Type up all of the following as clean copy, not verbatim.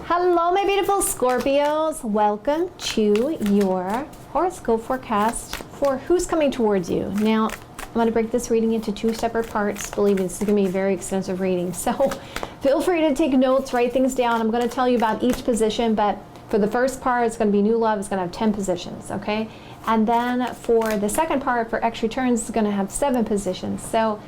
Hello, my beautiful Scorpios. Welcome to your horoscope forecast for who's coming towards you. Now, I'm going to break this reading into two separate parts. Believe me, this is going to be a very extensive reading. So feel free to take notes, write things down. I'm going to tell you about each position, but for the first part, it's going to be new love. It's going to have 10 positions, okay? And then for the second part, for X returns, it's going to have 7 positions. So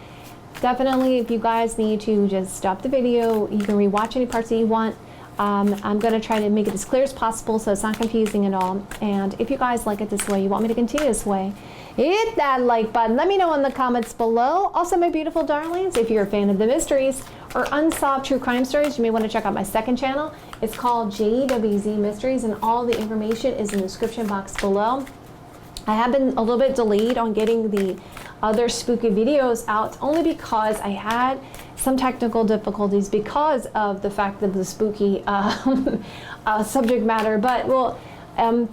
definitely, if you guys need to just stop the video, you can rewatch any parts that you want. I'm going to try to make it as clear as possible so it's not confusing at all. And if you guys like it this way, you want me to continue this way, hit that like button. Let me know in the comments below. Also, my beautiful darlings, if you're a fan of the mysteries or unsolved true crime stories, you may want to check out my second channel. It's called JWZ Mysteries, and all the information is in the description box below. I have been a little bit delayed on getting the other spooky videos out, only because I had some technical difficulties because of the fact of the spooky subject matter. But well,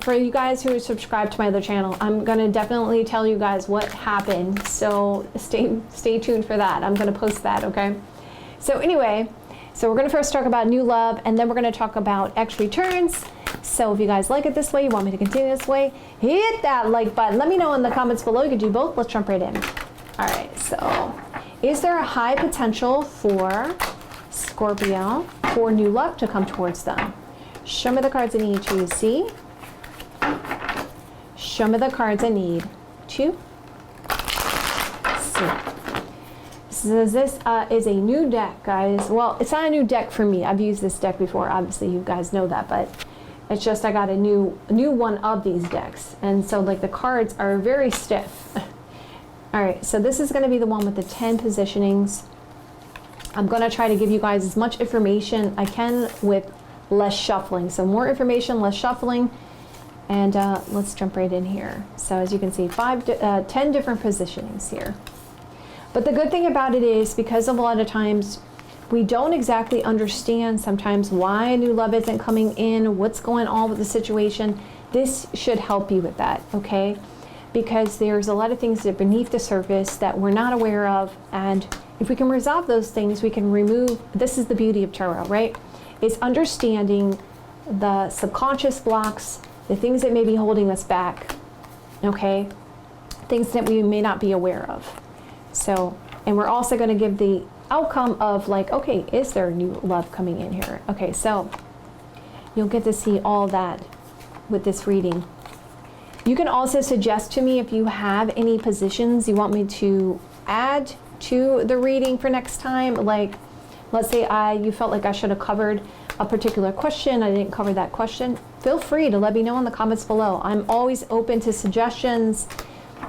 for you guys who are subscribed to my other channel, I'm gonna definitely tell you guys what happened. So stay tuned for that. I'm gonna post that, okay? So anyway, so we're gonna first talk about new love, and then we're gonna talk about X returns. So if you guys like it this way, you want me to continue this way, hit that like button. Let me know in the comments below. You can do both. Let's jump right in. All right, so is there a high potential for Scorpio for new love to come towards them? Show me the cards I need to see. Show me the cards I need to see. So this is a new deck, guys. Well, it's not a new deck for me. I've used this deck before. Obviously, you guys know that, but it's just I got a new one of these decks. And so like the cards are very stiff. All right, so this is going to be the one with the 10 positionings. I'm going to try to give you guys as much information I can with less shuffling. So more information, less shuffling. And let's jump right in here. So as you can see, 10 different positionings here. But the good thing about it is, because a lot of times we don't exactly understand sometimes why new love isn't coming in, what's going on with the situation, this should help you with that, okay? Because there's a lot of things that are beneath the surface that we're not aware of, and if we can resolve those things, we can remove, this is the beauty of tarot, right? It's understanding the subconscious blocks, the things that may be holding us back, okay? Things that we may not be aware of. So, and we're also going to give the outcome of like, okay, is there new love coming in here? Okay, so you'll get to see all that with this reading. You can also suggest to me if you have any positions you want me to add to the reading for next time. Like, let's say you felt like I should have covered a particular question, I didn't cover that question. Feel free to let me know in the comments below. I'm always open to suggestions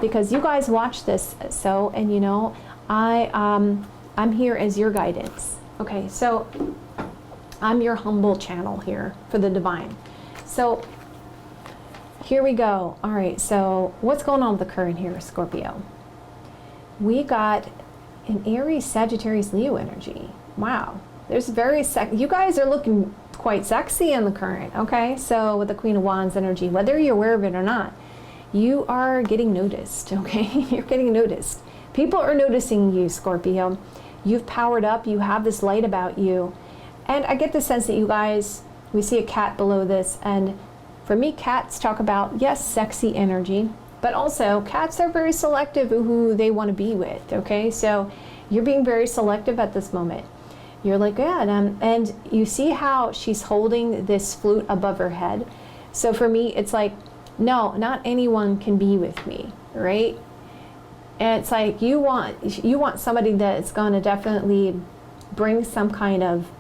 because you guys watch this, so, and you know, I'm here as your guidance. Okay, so I'm your humble channel here for the divine. So here we go. All right, so what's going on with the current here, Scorpio? We got an Aries, Sagittarius, Leo energy. Wow, there's you guys are looking quite sexy in the current, okay? So with the Queen of Wands energy, whether you're aware of it or not, you are getting noticed, okay? You're getting noticed. People are noticing you, Scorpio. You've powered up, you have this light about you. And I get the sense that you guys, we see a cat below this, and for me, cats talk about, yes, sexy energy, but also cats are very selective of who they want to be with, okay? So you're being very selective at this moment. You're like, yeah, and you see how she's holding this flute above her head. So for me, it's like, no, not anyone can be with me, right? And it's like you want somebody that's going to definitely bring some kind of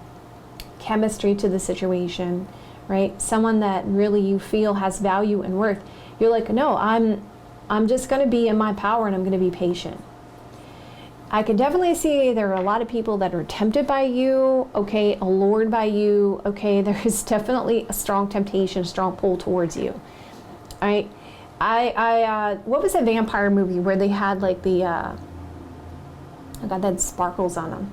chemistry to the situation, right? Someone that really you feel has value and worth. You're like, no, I'm just going to be in my power, and I'm going to be patient. I can definitely see there are a lot of people that are tempted by you, okay, allured by you, okay? There is definitely a strong temptation, a strong pull towards you, all right? What was that vampire movie where they had like the, I got that sparkles on them.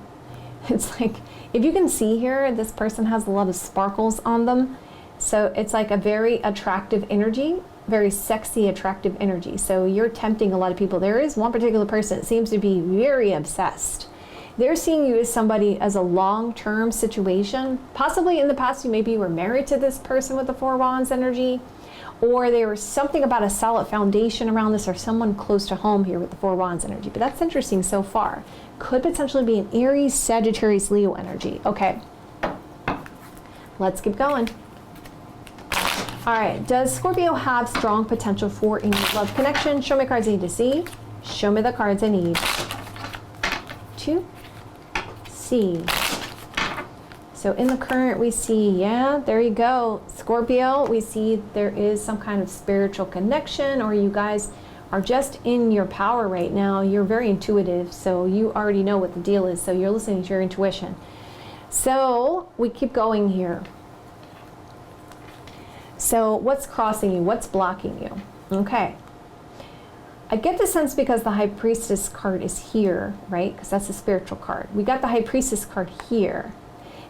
It's like, if you can see here, this person has a lot of sparkles on them. So it's like a very attractive energy, very sexy, attractive energy. So you're tempting a lot of people. There is one particular person that seems to be very obsessed. They're seeing you as somebody as a long-term situation. Possibly in the past, maybe you were married to this person with the Four Wands energy, or there was something about a solid foundation around this, or someone close to home here with the Four Wands energy. But that's interesting so far. Could potentially be an Aries, Sagittarius, Leo energy. Okay, let's keep going. All right, does Scorpio have strong potential for a love connection? Show me cards I need to see. Show me the cards I need to see. So in the current, we see, yeah, there you go. Scorpio, we see there is some kind of spiritual connection, or you guys are just in your power right now. You're very intuitive, so you already know what the deal is. So you're listening to your intuition. So we keep going here. So what's crossing you? What's blocking you? Okay. I get the sense because the High Priestess card is here, right? Because that's a spiritual card. We got the High Priestess card here.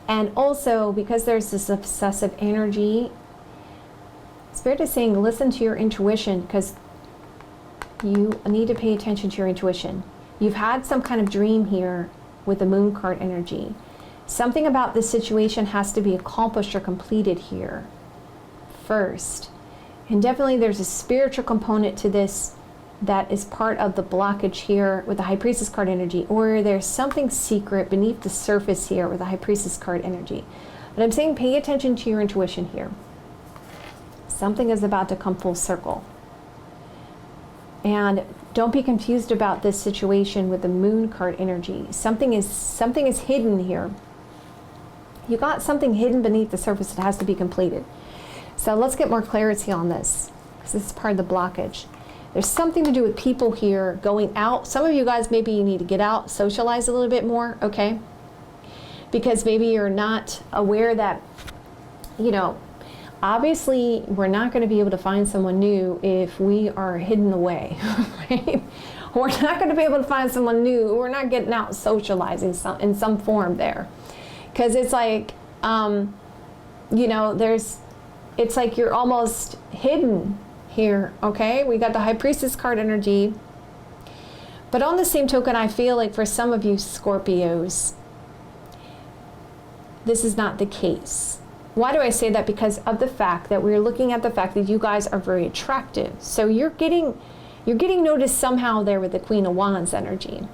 And also because there's this obsessive energy, Spirit is saying listen to your intuition, because you need to pay attention to your intuition. You've had some kind of dream here with the Moon card energy. Something about this situation has to be accomplished or completed here first. And definitely there's a spiritual component to this that is part of the blockage here with the High Priestess card energy, or there's something secret beneath the surface here with the High Priestess card energy. But I'm saying pay attention to your intuition here. Something is about to come full circle. And don't be confused about this situation with the Moon card energy. Something is hidden here. You got something hidden beneath the surface that has to be completed. So let's get more clarity on this, because this is part of the blockage. There's something to do with people here going out. Some of you guys, maybe you need to get out, socialize a little bit more, okay? Because maybe you're not aware that, you know, obviously we're not going to be able to find someone new if we are hidden away, right? We're not going to be able to find someone new. We're not getting out socializing in some form there. Because it's like, you know, it's like you're almost hidden here, okay? We got the High Priestess card energy. But on the same token, I feel like for some of you Scorpios, this is not the case. Why do I say that? Because of the fact that we're looking at the fact that you guys are very attractive. So you're getting noticed somehow there with the Queen of Wands energy.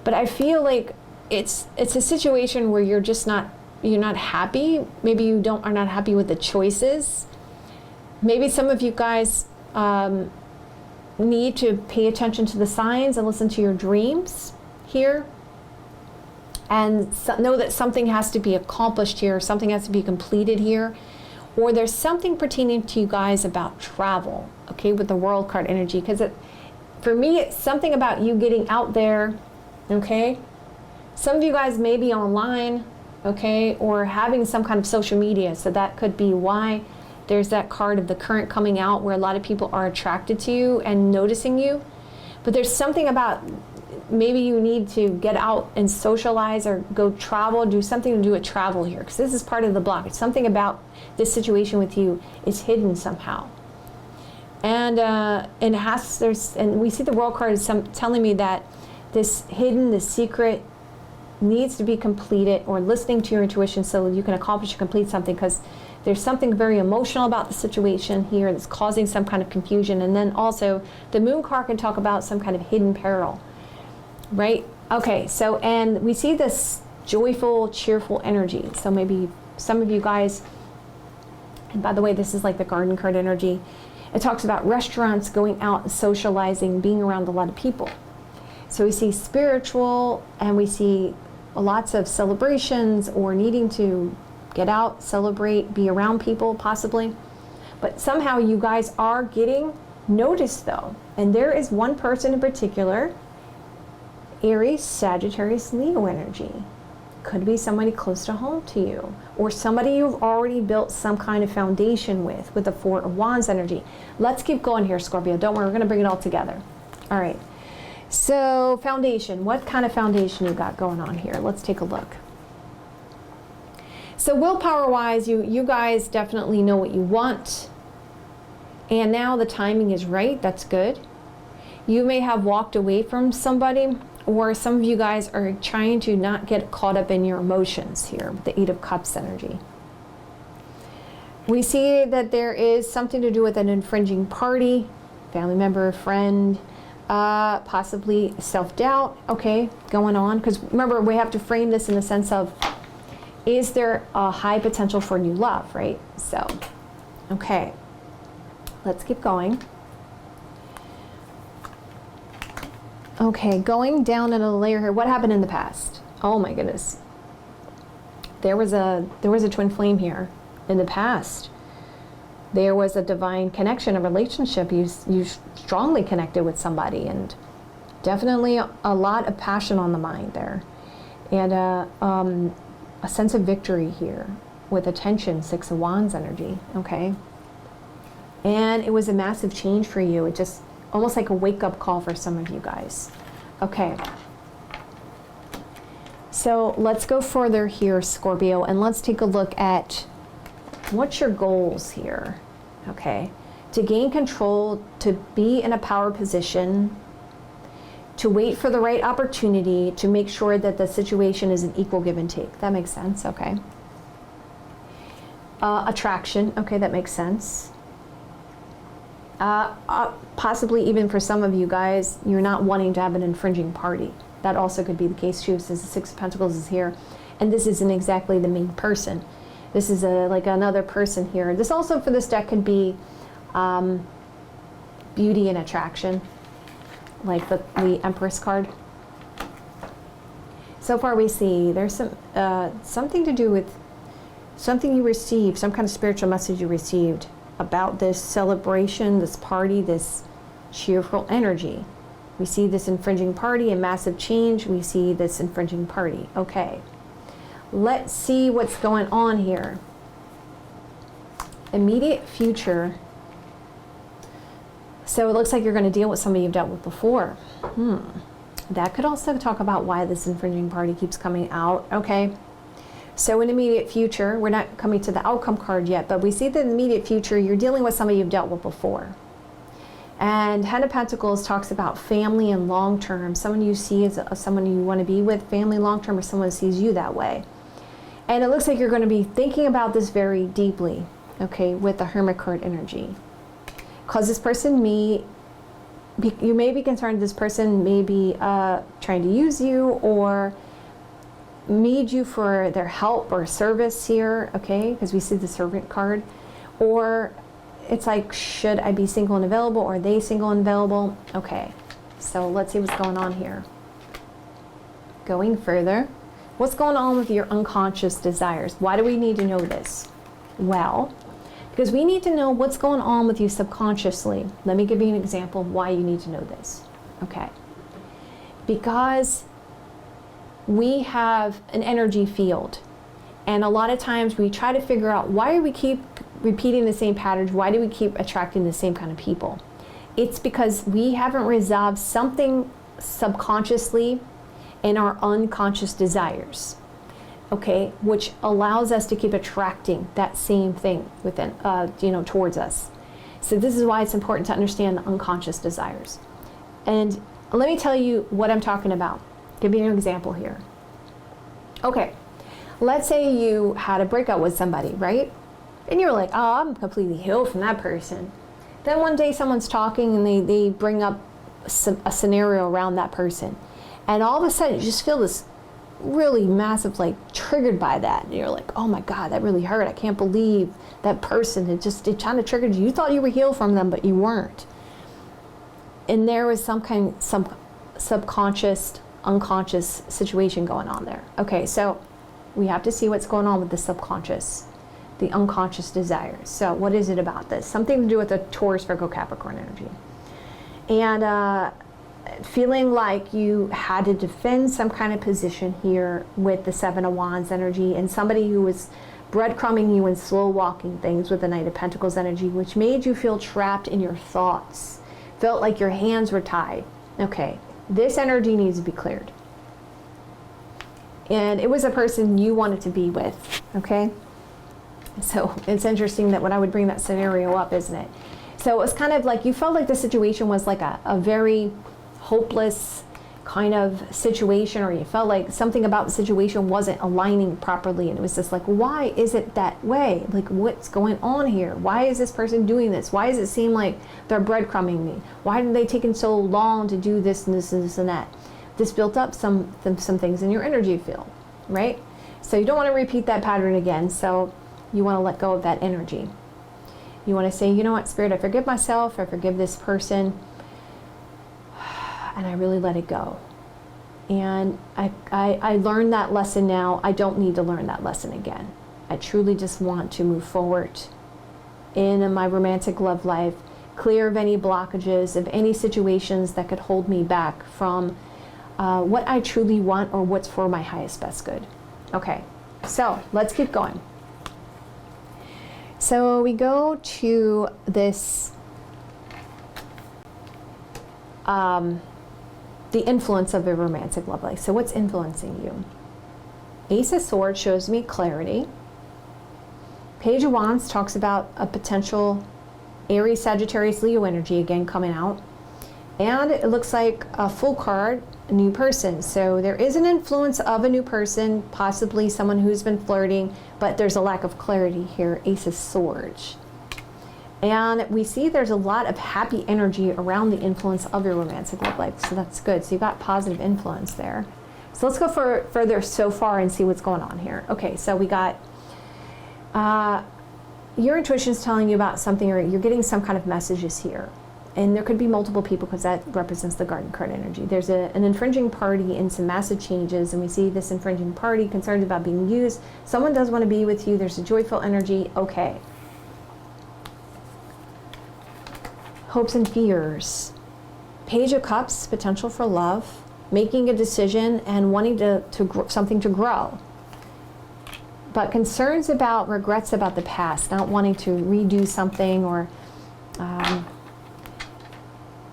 But I feel like it's a situation where you're not happy. Maybe you are not happy with the choices. Maybe some of you guys need to pay attention to the signs and listen to your dreams here. And know that something has to be accomplished here, something has to be completed here. Or there's something pertaining to you guys about travel, okay, with the World card energy. Because for me, it's something about you getting out there, okay? Some of you guys may be online, okay, or having some kind of social media. So that could be why there's that card of the current coming out, where a lot of people are attracted to you and noticing you. But there's something about maybe you need to get out and socialize or go travel, do something to do with travel here, because this is part of the block. It's something about this situation with you is hidden somehow. And we see the World card is telling me that this hidden, this secret needs to be completed, or listening to your intuition so you can accomplish or complete something, because there's something very emotional about the situation here that's causing some kind of confusion. And then also the Moon card can talk about some kind of hidden peril, right? Okay, so, and we see this joyful, cheerful energy. So maybe some of you guys, and by the way, this is like the Garden card energy. It talks about restaurants, going out and socializing, being around a lot of people. So we see spiritual, and we see lots of celebrations, or needing to get out, celebrate, be around people possibly. But somehow you guys are getting noticed though. And there is one person in particular, Aries, Sagittarius, Leo energy. Could be somebody close to home to you, or somebody you've already built some kind of foundation with the Four of Wands energy. Let's keep going here, Scorpio. Don't worry, we're gonna bring it all together. All right. So foundation, what kind of foundation you got going on here? Let's take a look. So willpower wise, you guys definitely know what you want. And now the timing is right, that's good. You may have walked away from somebody, or some of you guys are trying to not get caught up in your emotions here with the Eight of Cups energy. We see that there is something to do with an infringing party, family member, friend, possibly self-doubt, okay, going on. Because remember, we have to frame this in the sense of, is there a high potential for new love, right? So, okay, let's keep going. Okay, going down in a layer here, what happened in the past? Oh my goodness. There was a twin flame here in the past. There was a divine connection, a relationship. You strongly connected with somebody, and definitely a lot of passion on the mind there. And a sense of victory here with attention, Six of Wands energy, okay? And it was a massive change for you. It just almost like a wake-up call for some of you guys. Okay. So let's go further here, Scorpio, and let's take a look at what's your goals here, okay? To gain control, to be in a power position, to wait for the right opportunity, to make sure that the situation is an equal give and take. That makes sense, okay? Attraction, okay, that makes sense. Possibly even for some of you guys, you're not wanting to have an infringing party. That also could be the case too, since the Six of Pentacles is here. And this isn't exactly the main person. This is like another person here. This also for this deck could be beauty and attraction, like the Empress card. So far we see there's some something to do with something you received, some kind of spiritual message you received about this celebration, this party, this cheerful energy. We see this infringing party, a massive change. We see this infringing party. Okay. Let's see what's going on here. Immediate future. So it looks like you're going to deal with somebody you've dealt with before. That could also talk about why this infringing party keeps coming out. Okay. So in immediate future, we're not coming to the outcome card yet, but we see that in the immediate future, you're dealing with somebody you've dealt with before. And Ten of Pentacles talks about family and long-term. Someone you see as someone you want to be with, family long-term, or someone sees you that way. And it looks like you're going to be thinking about this very deeply, okay, with the Hermit card energy. Because this person you may be concerned this person may be trying to use you or need you for their help or service here, okay, because we see the Servant card. Or it's like, should I be single and available, or are they single and available? Okay, so let's see what's going on here. Going further, what's going on with your unconscious desires? Why do we need to know this? Well, because we need to know what's going on with you subconsciously. Let me give you an example of why you need to know this, okay? Because we have an energy field, and a lot of times we try to figure out why do we keep repeating the same patterns, why do we keep attracting the same kind of people? It's because we haven't resolved something subconsciously in our unconscious desires, okay, which allows us to keep attracting that same thing within, towards us. So this is why it's important to understand the unconscious desires. And let me tell you what I'm talking about. Give you an example here. Okay, let's say you had a breakup with somebody, right? And you were like, oh, I'm completely healed from that person. Then one day someone's talking and they bring up a scenario around that person. And all of a sudden you just feel this really massive, like triggered by that. And you're like, oh my God, that really hurt. I can't believe that person. It kind of triggered you. You thought you were healed from them, but you weren't. And there was some subconscious, unconscious situation going on there. Okay, so we have to see what's going on with the subconscious, the unconscious desires. So what is it about this? Something to do with the Taurus, Virgo, Capricorn energy. And feeling like you had to defend some kind of position here with the Seven of Wands energy, and somebody who was breadcrumbing you and slow walking things with the Knight of Pentacles energy, which made you feel trapped in your thoughts. Felt like your hands were tied. Okay, this energy needs to be cleared. And it was a person you wanted to be with, okay? So it's interesting that when I would bring that scenario up, isn't it? So it was kind of like you felt like the situation was like a very hopeless, kind of situation, or you felt like something about the situation wasn't aligning properly, and it was just like, why is it that way? Like, what's going on here? Why is this person doing this? Why does it seem like they're breadcrumbing me? Why did they taken so long to do this and this and this and that? This built up some things in your energy field, right? So you don't want to repeat that pattern again. So you want to let go of that energy. You want to say, you know what, Spirit, I forgive myself, I forgive this person, and I really let it go. And I learned that lesson now. I don't need to learn that lesson again. I truly just want to move forward in my romantic love life, clear of any blockages, of any situations that could hold me back from what I truly want or what's for my highest best good. Okay, so let's keep going. So we go to this the influence of a romantic love life. So what's influencing you? Ace of Swords shows me clarity. Page of Wands talks about a potential Aries, Sagittarius, Leo energy again coming out. And it looks like a full card, a new person. So there is an influence of a new person, possibly someone who's been flirting, but there's a lack of clarity here. Ace of Swords. And we see there's a lot of happy energy around the influence of your romantic love life. So that's good. So you got positive influence there. So let's go further so far and see what's going on here. Okay, so we got your intuition is telling you about something, or you're getting some kind of messages here. And there could be multiple people because that represents the Garden card energy. There's an infringing party and some massive changes, and we see this infringing party concerned about being used. Someone does want to be with you. There's a joyful energy. Okay. Hopes and fears. Page of Cups, potential for love, making a decision and wanting something to grow. But concerns about regrets about the past, not wanting to redo something, or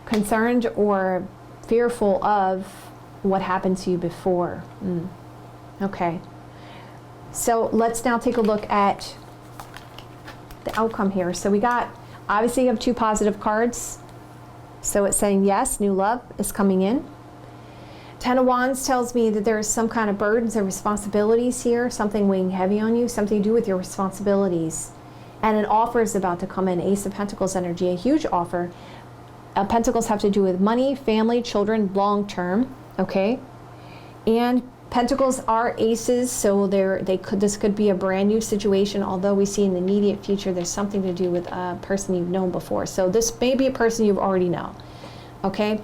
concerned or fearful of what happened to you before. Okay. So let's now take a look at the outcome here. So we got, obviously you have two positive cards. So it's saying yes, new love is coming in. Ten of Wands tells me that there is some kind of burdens and responsibilities here, something weighing heavy on you, something to do with your responsibilities. And an offer is about to come in. Ace of Pentacles energy, a huge offer. Pentacles have to do with money, family, children, long term, okay? And Pentacles are aces, so this could be a brand new situation, although we see in the immediate future there's something to do with a person you've known before. So this may be a person you've already known, okay?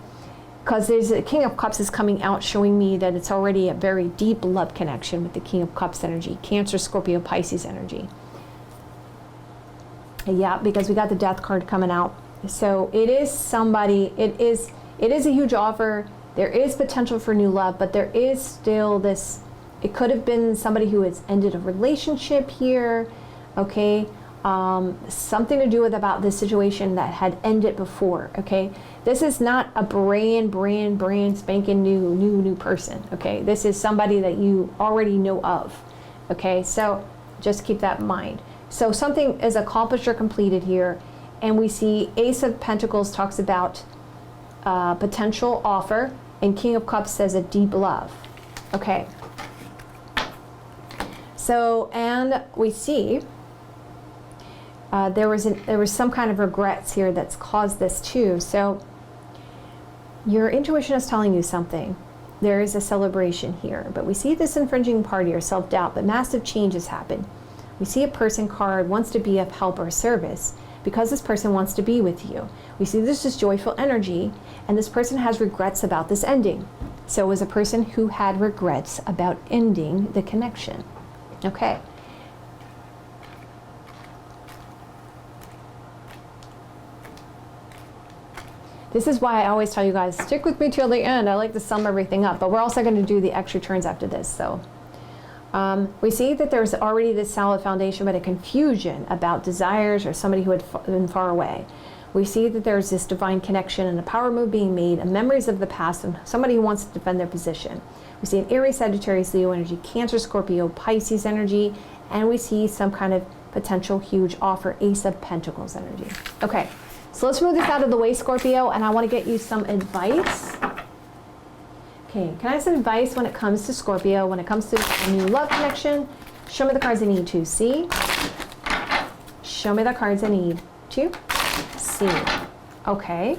Because there's a King of Cups is coming out showing me that it's already a very deep love connection with the King of Cups energy, Cancer, Scorpio, Pisces energy. Yeah, because we got the Death card coming out. So it is somebody, it is a huge offer. There is potential for new love, but there is still this, it could have been somebody who has ended a relationship here, okay? Something to do with about this situation that had ended before, okay? This is not a brand spanking new person, okay? This is somebody that you already know of, okay? So just keep that in mind. So something is accomplished or completed here, and we see Ace of Pentacles talks about potential offer, and King of Cups says a deep love. Okay. So, and we see there was some kind of regrets here that's caused this too. So your intuition is telling you something. There is a celebration here, but we see this infringing party or self-doubt, but massive changes happen. We see a person card wants to be of help or service because this person wants to be with you. We see this is joyful energy, and this person has regrets about this ending. So it was a person who had regrets about ending the connection. Okay. This is why I always tell you guys, stick with me till the end. I like to sum everything up, but we're also going to do the extra turns after this. So we see that there's already this solid foundation, but a confusion about desires or somebody who had been far away. We see that there's this divine connection and a power move being made, and memories of the past, and somebody who wants to defend their position. We see an Aries, Sagittarius, Leo energy, Cancer, Scorpio, Pisces energy, and we see some kind of potential huge offer, Ace of Pentacles energy. Okay, so let's move this out of the way, Scorpio, and I want to get you some advice Okay, can I have some advice when it comes to Scorpio, when it comes to a new love connection? Show me the cards I need to see. Show me the cards I need to see. Okay.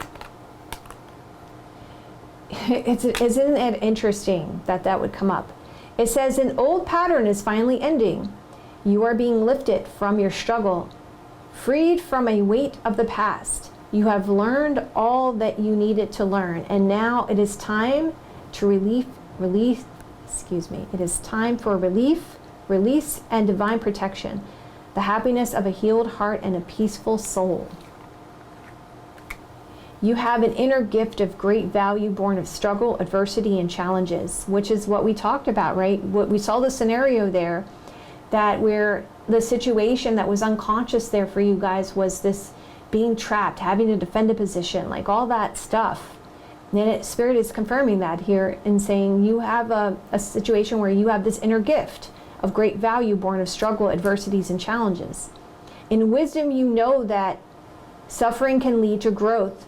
Isn't it interesting that that would come up? It says an old pattern is finally ending. You are being lifted from your struggle, freed from a weight of the past. You have learned all that you needed to learn, and now it is time to It is time for relief, release, and divine protection. The happiness of a healed heart and a peaceful soul. You have an inner gift of great value born of struggle, adversity, and challenges, which is what we talked about, right? What we saw the scenario there, that where the situation that was unconscious there for you guys was this being trapped, having to defend a position, like all that stuff. And Spirit is confirming that here and saying you have a situation where you have this inner gift of great value born of struggle, adversities, and challenges. In wisdom, you know that suffering can lead to growth,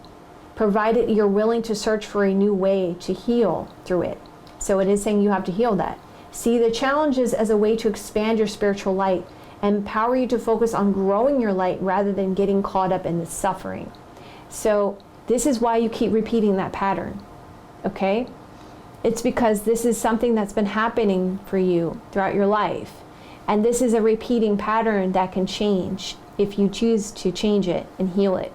provided you're willing to search for a new way to heal through it. So it is saying you have to heal that. See the challenges as a way to expand your spiritual light and empower you to focus on growing your light rather than getting caught up in the suffering. So this is why you keep repeating that pattern, okay? It's because this is something that's been happening for you throughout your life. And this is a repeating pattern that can change if you choose to change it and heal it.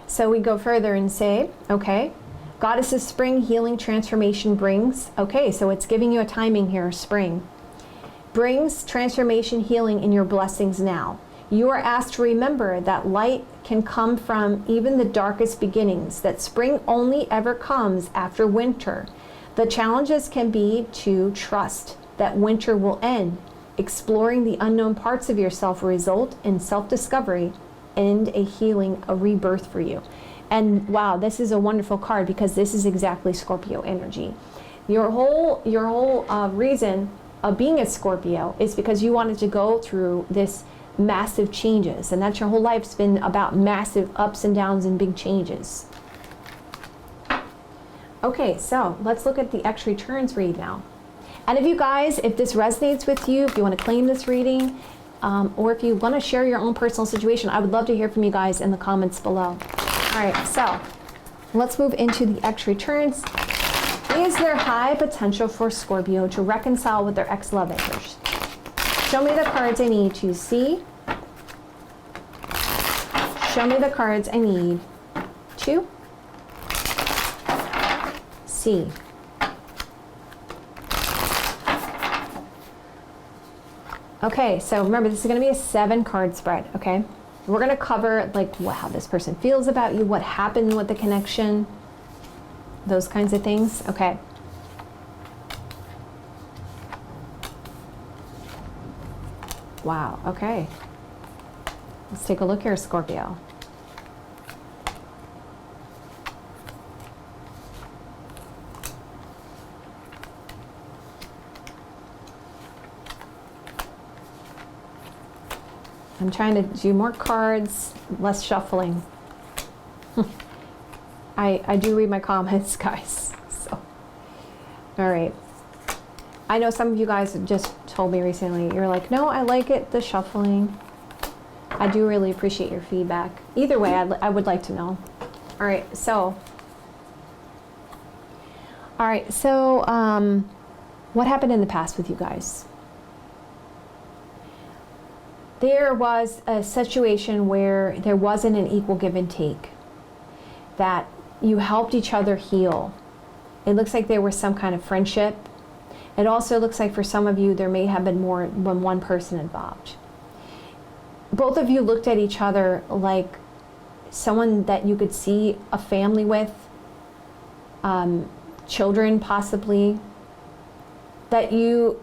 So we go further and say, okay, Goddess of Spring, healing, transformation brings. Okay, so it's giving you a timing here, spring. Brings transformation, healing in your blessings now. You are asked to remember that light can come from even the darkest beginnings, that spring only ever comes after winter. The challenges can be to trust that winter will end. Exploring the unknown parts of yourself will result in self-discovery and a healing, a rebirth for you. And wow, this is a wonderful card because this is exactly Scorpio energy. Your whole reason of being a Scorpio is because you wanted to go through this massive changes, and that's your whole life's been about massive ups and downs and big changes. Okay, so let's look at the X returns read now. And if you guys, if this resonates with you, if you want to claim this reading, or if you want to share your own personal situation, I would love to hear from you guys in the comments below. All right, so let's move into the X returns. Is there high potential for Scorpio to reconcile with their ex-love interest? Show me the cards I need to see. Show me the cards I need to see. Okay, so remember, this is going to be a 7-card spread, okay? We're going to cover like how this person feels about you, what happened with the connection, those kinds of things, okay? Wow, okay. Let's take a look here, Scorpio. I'm trying to do more cards, less shuffling. I do read my comments, guys. So, all right. I know some of you guys have just told me recently, you're like, no, I like it, the shuffling. I do really appreciate your feedback. Either way, I would like to know. All right, so what happened in the past with you guys? There was a situation where there wasn't an equal give and take, that you helped each other heal. It looks like there was some kind of friendship. It also looks like for some of you, there may have been more than one person involved. Both of you looked at each other like someone that you could see a family with, children possibly, that you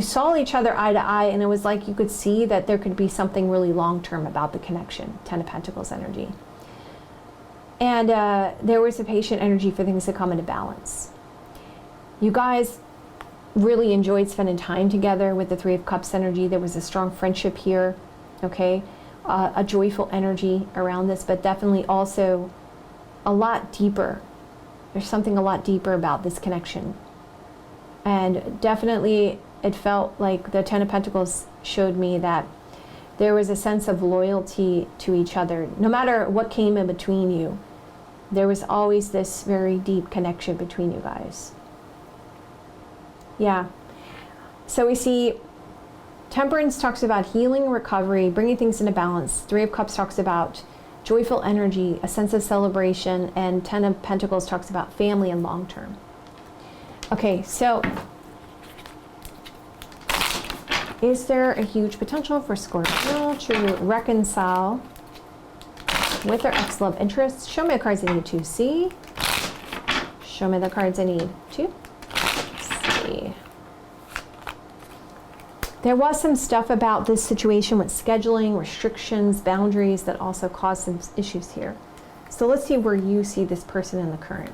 saw each other eye to eye, and it was like you could see that there could be something really long-term about the connection. 10 of Pentacles energy. And there was a patient energy for things to come into balance. You guys really enjoyed spending time together with the 3 of Cups energy. There was a strong friendship here, okay? A joyful energy around this, but definitely also a lot deeper. There's something a lot deeper about this connection. And definitely it felt like the Ten of Pentacles showed me that there was a sense of loyalty to each other. No matter what came in between you, there was always this very deep connection between you guys. Yeah. So we see Temperance talks about healing, recovery, bringing things into balance. Three of Cups talks about joyful energy, a sense of celebration, and Ten of Pentacles talks about family and long term. Okay, so is there a huge potential for Scorpio to reconcile with their ex-love interest? Show me the cards I need to see. Show me the cards I need to see. There was some stuff about this situation with scheduling, restrictions, boundaries that also caused some issues here. So let's see where you see this person in the current.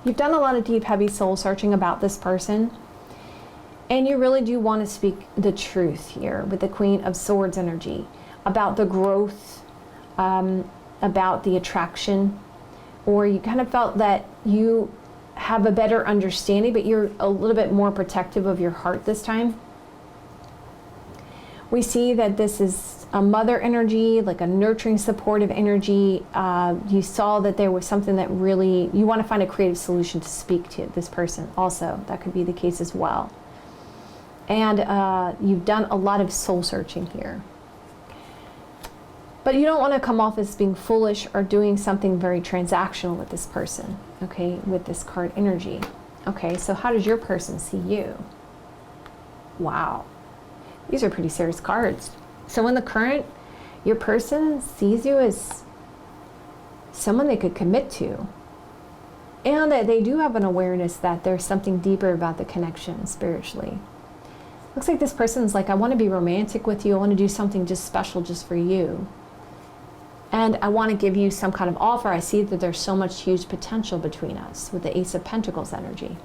You've done a lot of deep, heavy soul searching about this person. And you really do want to speak the truth here with the Queen of Swords energy about the growth, about the attraction, or you kind of felt that you have a better understanding, but you're a little bit more protective of your heart this time. We see that this is a mother energy, like a nurturing, supportive energy. You saw that there was something that really, you want to find a creative solution to speak to this person also. That could be the case as well. And you've done a lot of soul searching here. But you don't want to come off as being foolish or doing something very transactional with this person, okay, with this card energy. Okay, so how does your person see you? Wow. These are pretty serious cards. So in the current, your person sees you as someone they could commit to. And that they do have an awareness that there's something deeper about the connection spiritually. Looks like this person's like, I want to be romantic with you. I want to do something just special just for you. And I want to give you some kind of offer. I see that there's so much huge potential between us with the Ace of Pentacles energy.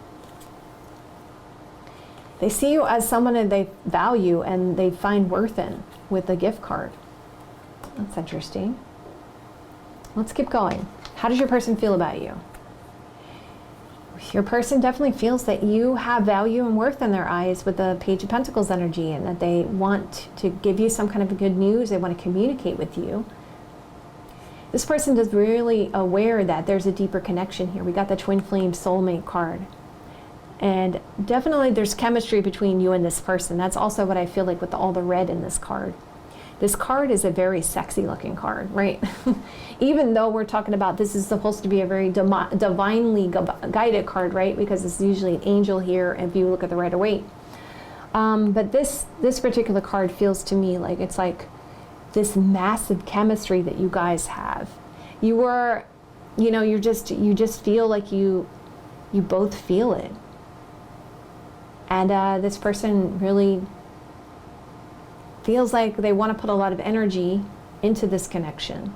They see you as someone that they value and they find worth in with a gift card. That's interesting. Let's keep going. How does your person feel about you? Your person definitely feels that you have value and worth in their eyes with the Page of Pentacles energy, and that they want to give you some kind of good news. They want to communicate with you. This person is really aware that there's a deeper connection here. We got the Twin Flame Soulmate card. And definitely there's chemistry between you and this person. That's also what I feel like with all the red in this card. This card is a very sexy looking card, right? Even though we're talking about this is supposed to be a very divinely guided card, right? Because it's usually an angel here if you look at the Rider-Waite. But this particular card feels to me like it's like this massive chemistry that you guys have. You were, you know, you just feel like you both feel it. And this person really feels like they want to put a lot of energy into this connection.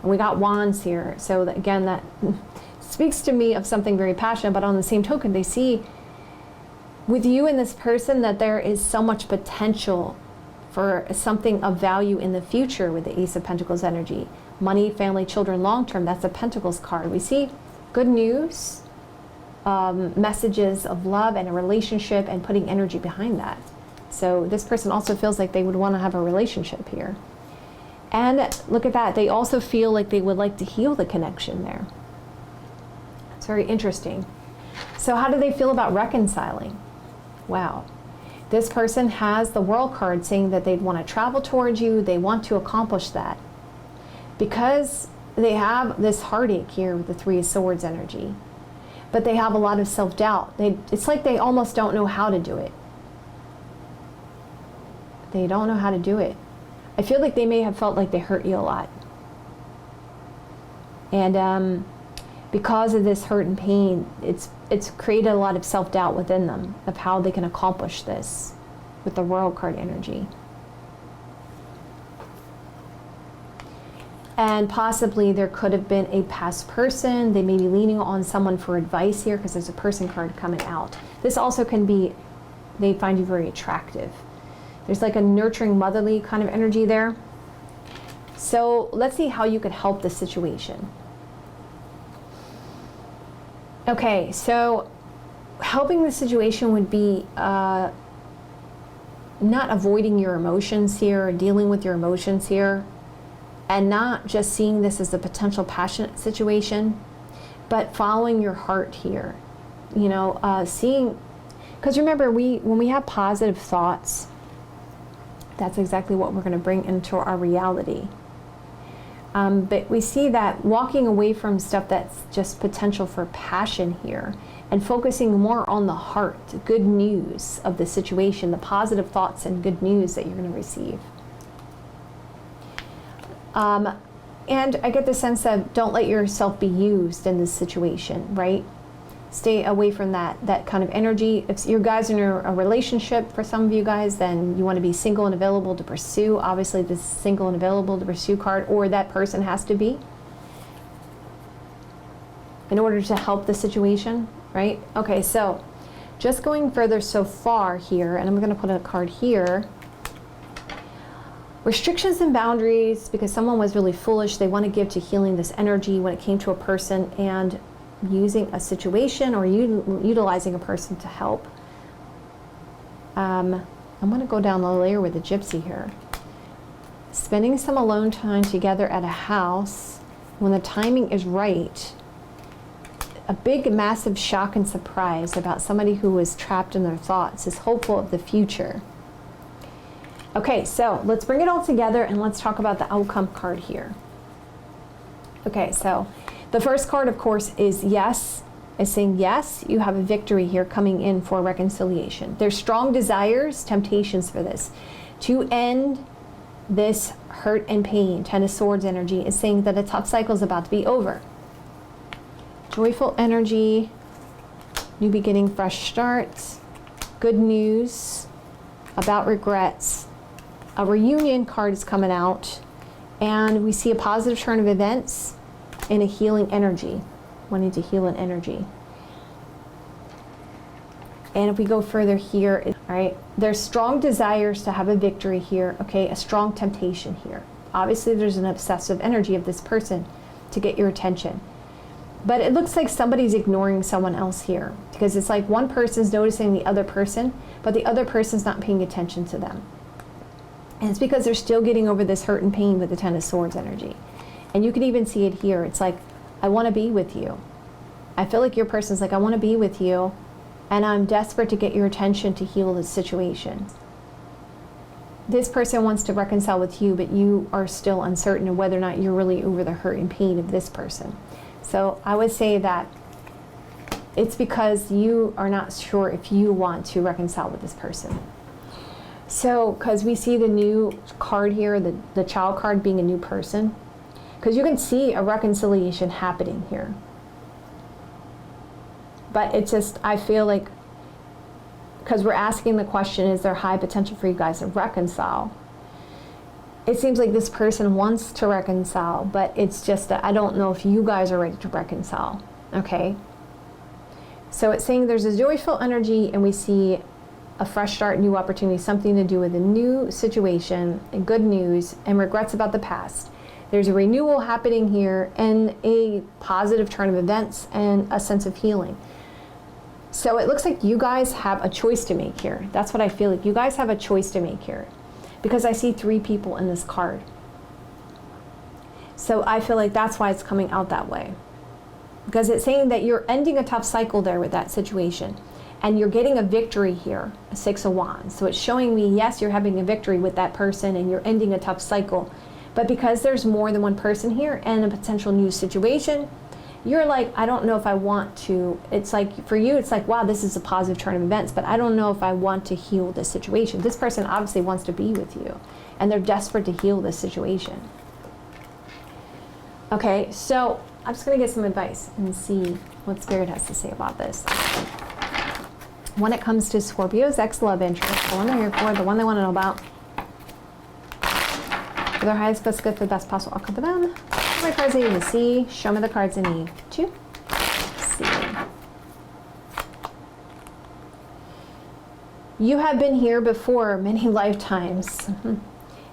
And we got wands here. So that, again, that speaks to me of something very passionate, but on the same token, they see with you and this person that there is so much potential for something of value in the future with the Ace of Pentacles energy. Money, family, children, long term, that's a Pentacles card. We see good news, messages of love and a relationship and putting energy behind that. So this person also feels like they would want to have a relationship here. And look at that. They also feel like they would like to heal the connection there. It's very interesting. So how do they feel about reconciling? Wow. This person has the World card saying that they'd want to travel towards you. They want to accomplish that. Because they have this heartache here with the Three of Swords energy. But they have a lot of self-doubt. It's like they almost don't know how to do it. They don't know how to do it. I feel like they may have felt like they hurt you a lot. And because of this hurt and pain, it's created a lot of self-doubt within them of how they can accomplish this with the World card energy. And possibly there could have been a past person. They may be leaning on someone for advice here because there's a person card coming out. This also can be, they find you very attractive. There's like a nurturing, motherly kind of energy there. So let's see how you could help this situation. Okay, so helping the situation would be not avoiding your emotions here, or dealing with your emotions here, and not just seeing this as a potential passionate situation, but following your heart here. You know, seeing, because remember, when we have positive thoughts, that's exactly what we're going to bring into our reality. But we see that walking away from stuff that's just potential for passion here, and focusing more on the heart, the good news of the situation, the positive thoughts and good news that you're going to receive. And I get the sense that don't let yourself be used in this situation, right? Stay away from that kind of energy. If you guys are in a relationship, for some of you guys, then you want to be single and available to pursue. Obviously, this single and available to pursue card, or that person has to be, in order to help the situation, right? Okay, so just going further so far here, and I'm going to put a card here. Restrictions and boundaries, because someone was really foolish. They want to give to healing this energy when it came to a person, and using a situation or utilizing a person to help. I'm going to go down the layer with the gypsy here. Spending some alone time together at a house when the timing is right. A big, massive shock and surprise about somebody who is trapped in their thoughts, is hopeful of the future. Okay, so let's bring it all together and let's talk about the outcome card here. Okay, so the first card, of course, is yes. Is saying yes, you have a victory here coming in for reconciliation. There's strong desires, temptations for this. To end this hurt and pain, Ten of Swords energy is saying that a tough cycle is about to be over. Joyful energy, new beginning, fresh starts, good news about regrets. A reunion card is coming out, and we see a positive turn of events in a healing energy, wanting to heal an energy. And if we go further here, all right, there's strong desires to have a victory here, okay, a strong temptation here. Obviously, there's an obsessive energy of this person to get your attention. But it looks like somebody's ignoring someone else here, because it's like one person's noticing the other person, but the other person's not paying attention to them. And it's because they're still getting over this hurt and pain with the Ten of Swords energy. And you can even see it here. It's like, I want to be with you. I feel like your person's like, I want to be with you, and I'm desperate to get your attention to heal this situation. This person wants to reconcile with you, but you are still uncertain of whether or not you're really over the hurt and pain of this person. So I would say that it's because you are not sure if you want to reconcile with this person. So, because we see the new card here, the child card being a new person, because you can see a reconciliation happening here. But it's just, I feel like, because we're asking the question, is there high potential for you guys to reconcile? It seems like this person wants to reconcile, but it's just that I don't know if you guys are ready to reconcile, okay? So it's saying there's a joyful energy, and we see a fresh start, new opportunity, something to do with a new situation, and good news, and regrets about the past. There's a renewal happening here, and a positive turn of events, and a sense of healing. So it looks like you guys have a choice to make here. That's what I feel like. You guys have a choice to make here, because I see 3 people in this card. So I feel like that's why it's coming out that way, because it's saying that you're ending a tough cycle there with that situation, and you're getting a victory here, a 6 of Wands. So it's showing me, yes, you're having a victory with that person, and you're ending a tough cycle. But because there's more than one person here and a potential new situation, you're like, I don't know if I want to. It's like, for you, it's like, wow, this is a positive turn of events, but I don't know if I want to heal this situation. This person obviously wants to be with you, and they're desperate to heal this situation. Okay, so I'm just going to get some advice and see what Spirit has to say about this. When it comes to Scorpio's ex-love interest, the one they're here for, the one they want to know about, for their highest, best good, for the best possible outcome for them. Show me the cards I need to see. Show me the cards I need to see. You have been here before many lifetimes.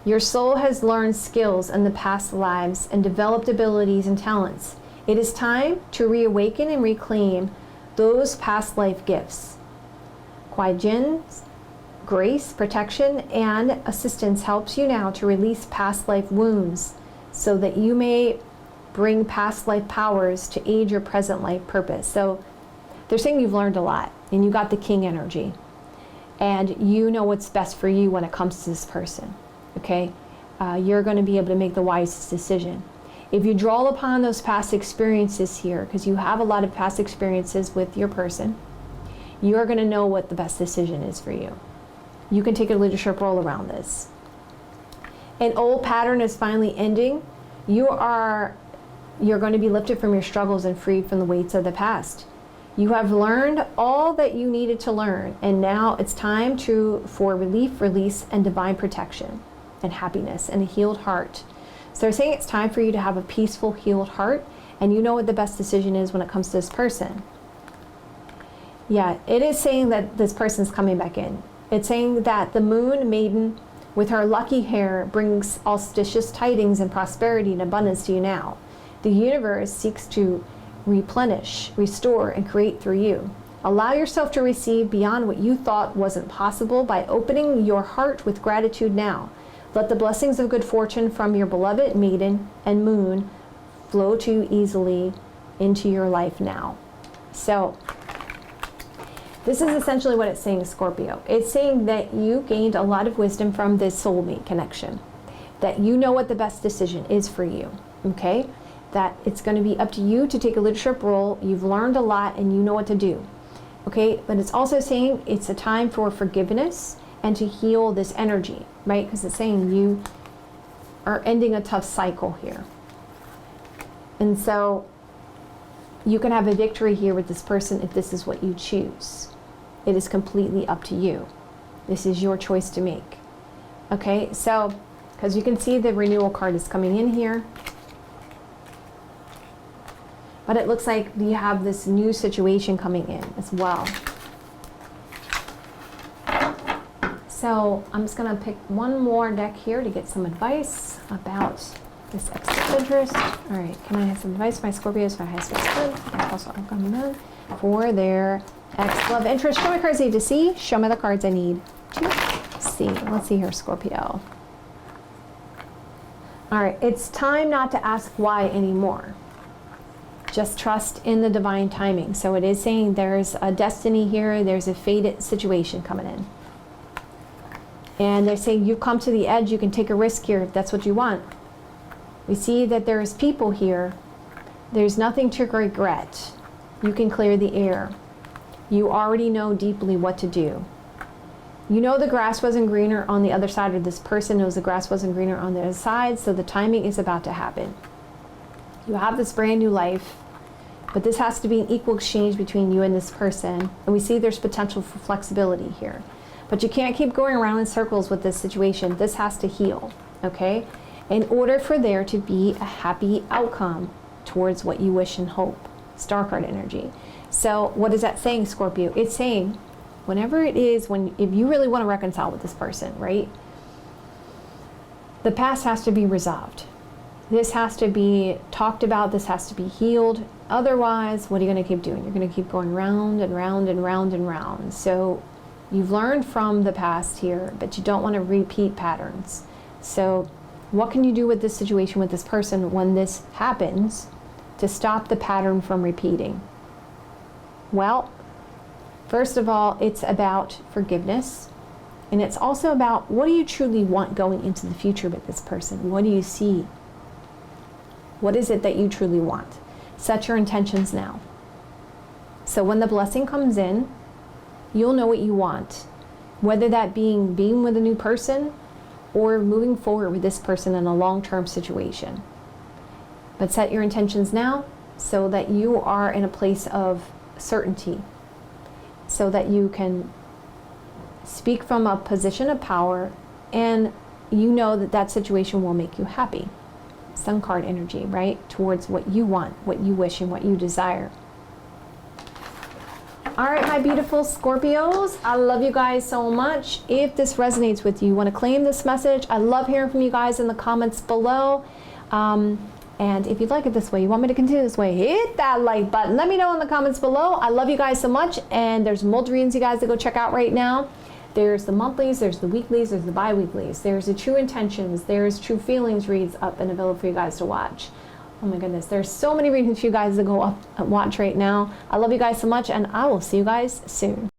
Your soul has learned skills in the past lives and developed abilities and talents. It is time to reawaken and reclaim those past life gifts. Kuai Jin's grace, protection, and assistance helps you now to release past life wounds so that you may bring past life powers to aid your present life purpose. So they're saying you've learned a lot and you got the king energy and you know what's best for you when it comes to this person, okay? You're going to be able to make the wisest decision. If you draw upon those past experiences here, because you have a lot of past experiences with your person, you're going to know what the best decision is for you. You can take a leadership role around this. An old pattern is finally ending. You're going to be lifted from your struggles and freed from the weights of the past. You have learned all that you needed to learn, and now it's time for relief, release, and divine protection, and happiness, and a healed heart. So they're saying it's time for you to have a peaceful, healed heart, and you know what the best decision is when it comes to this person. Yeah, it is saying that this person's coming back in. It's saying that the moon maiden with her lucky hair brings auspicious tidings and prosperity and abundance to you now. The universe seeks to replenish, restore, and create through you. Allow yourself to receive beyond what you thought wasn't possible by opening your heart with gratitude now. Let the blessings of good fortune from your beloved maiden and moon flow to you easily into your life now. So, this is essentially what it's saying, Scorpio. It's saying that you gained a lot of wisdom from this soulmate connection, that you know what the best decision is for you, okay? That it's going to be up to you to take a leadership role. You've learned a lot and you know what to do, okay? But it's also saying it's a time for forgiveness and to heal this energy, right? Because it's saying you are ending a tough cycle here. And so you can have a victory here with this person if this is what you choose. It is completely up to you. This is your choice to make. Okay, so, because you can see the renewal card is coming in here. But it looks like you have this new situation coming in as well. So I'm just going to pick one more deck here to get some advice about this extra interest. All right, can I have some advice for my Scorpios, for my highest best friend, and also outcome men for their ex love interest? Show me cards I need to see. Show me the cards I need to see. Let's see here, Scorpio. All right, it's time not to ask why anymore. Just trust in the divine timing. So it is saying there's a destiny here. There's a fated situation coming in. And they're saying you've come to the edge. You can take a risk here if that's what you want. We see that there's people here. There's nothing to regret. You can clear the air. You already know deeply what to do. You know the grass wasn't greener on the other side, or this person knows the grass wasn't greener on the other side, so the timing is about to happen. You have this brand new life, but this has to be an equal exchange between you and this person. And we see there's potential for flexibility here. But you can't keep going around in circles with this situation. This has to heal, okay? In order for there to be a happy outcome towards what you wish and hope. Star card energy. So what is that saying, Scorpio? It's saying whenever it is, if you really want to reconcile with this person, right? The past has to be resolved. This has to be talked about. This has to be healed. Otherwise, what are you going to keep doing? You're going to keep going round and round and round and round. So you've learned from the past here, but you don't want to repeat patterns. So what can you do with this situation with this person when this happens to stop the pattern from repeating? Well, first of all, it's about forgiveness. And it's also about what do you truly want going into the future with this person? What do you see? What is it that you truly want? Set your intentions now. So when the blessing comes in, you'll know what you want. Whether that being with a new person or moving forward with this person in a long-term situation. But set your intentions now so that you are in a place of certainty. So that you can speak from a position of power and you know that that situation will make you happy. Sun card energy, right? Towards what you want, what you wish, and what you desire. All right, my beautiful Scorpios, I love you guys so much. If this resonates with you, want to claim this message, I love hearing from you guys in the comments below. And if you'd like it this way, you want me to continue this way, hit that like button. Let me know in the comments below. I love you guys so much. And there's multiple readings you guys to go check out right now. There's the monthlies, there's the weeklies, there's the bi-weeklies. There's the true intentions, there's true feelings reads up and available for you guys to watch. Oh my goodness, there's so many readings for you guys to go up and watch right now. I love you guys so much, and I will see you guys soon.